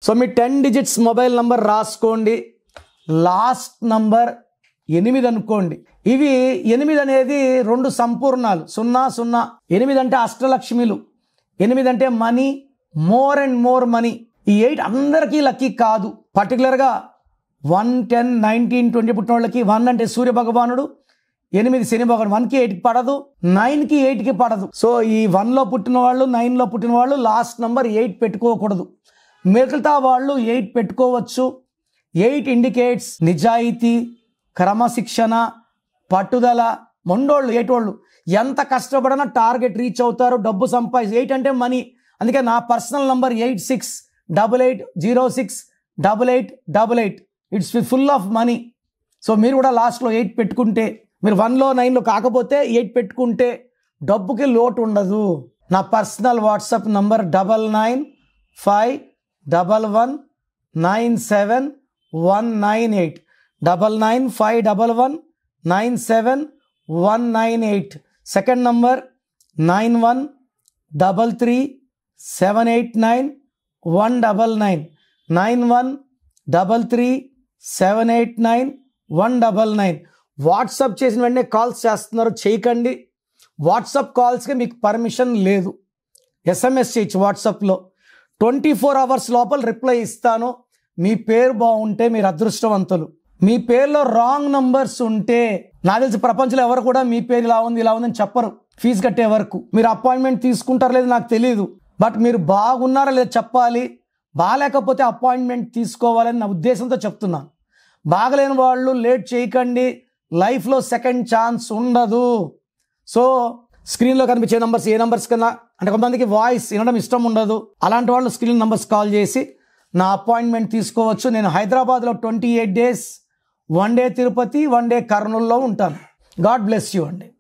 So మీ 10 digits mobile number రాసుకోండి. Last number 8 అనుకోండి. ఇవి 8 అనేది 2 సంపూర్ణాలు, 0 0. 8 అంటే అష్టలక్ష్మిలు, 8 అంటే money, more and more money. ఈ 8 అందరికీ లక్కీ కాదు. పర్టికులర్గా 1, 10, 19, 20 పుట్టిన వాళ్ళకి 1 అంటే సూర్య భగవానుడు, 8 శని భగవానుడు. 1కి 8కి పడదు, 9కి 8కి పడదు. సో ఈ 1లో పుట్టిన వాళ్ళు, 9లో పుట్టిన వాళ్ళు లాస్ట్ నంబర్ 8 పెట్టుకోకూడదు. మిగతా వాళ్ళు 8 పెట్టుకోవచ్చు. 8 ఇండికేట్స్ నిజాయితీ, క్రమశిక్షణ, పట్టుదల. మొండోళ్ళు 8 వాళ్ళు ఎంత కష్టపడినా టార్గెట్ రీచ్ అవుతారు, డబ్బు సంపాదించి. 8 అంటే మనీ. అందుకే నా personal number 8688068888. It's full of money. So మీరు కూడా లాస్ట్లో 8 పెట్టుకుంటే, మీరు 1లో 9లో కాకపోతే 8 పెట్టుకుంటే డబ్బుకి లోటు ఉండదు. నా personal WhatsApp number 9951197198 9951197198. Second number 9133789199 9133789199. WhatsApp చేసిన వెంటనే కాల్స్ చేస్తున్నారు, చేయకండి. వాట్సాప్ కాల్స్కి మీకు పర్మిషన్ లేదు. SMS చేయొచ్చు వాట్సాప్లో. 24 అవర్స్ లోపల రిప్లై ఇస్తాను. మీ పేరు బాగుంటే మీరు అదృష్టవంతులు. మీ పేరులో రాంగ్ నంబర్స్ ఉంటే, నాకు తెలిసి ప్రపంచంలో ఎవరు కూడా మీ పేరు ఇలా ఉంది ఇలా ఉందని చెప్పరు ఫీజు కట్టే వరకు. మీరు అపాయింట్మెంట్ తీసుకుంటారో లేదు నాకు తెలియదు, బట్ మీరు బాగున్నారా లేదా చెప్పాలి. బాగాలేకపోతే అపాయింట్మెంట్ తీసుకోవాలని నా ఉద్దేశంతో చెప్తున్నాను. బాగలేని వాళ్ళు లేట్ చేయకండి. లైఫ్లో సెకండ్ ఛాన్స్ ఉండదు. సో స్క్రీన్లో కనిపించే నంబర్స్ ఏ నంబర్స్ కన్నా, అంటే కొంతమందికి వాయిస్ వినడం ఇష్టం ఉండదు, అలాంటి వాళ్ళు స్క్రీన్ నంబర్స్ కాల్ చేసి నా అపాయింట్మెంట్ తీసుకోవచ్చు. నేను హైదరాబాద్లో 28 days, 1 day తిరుపతి, 1 day కర్నూలులో ఉంటాను. గాడ్ బ్లెస్ యూ అండి.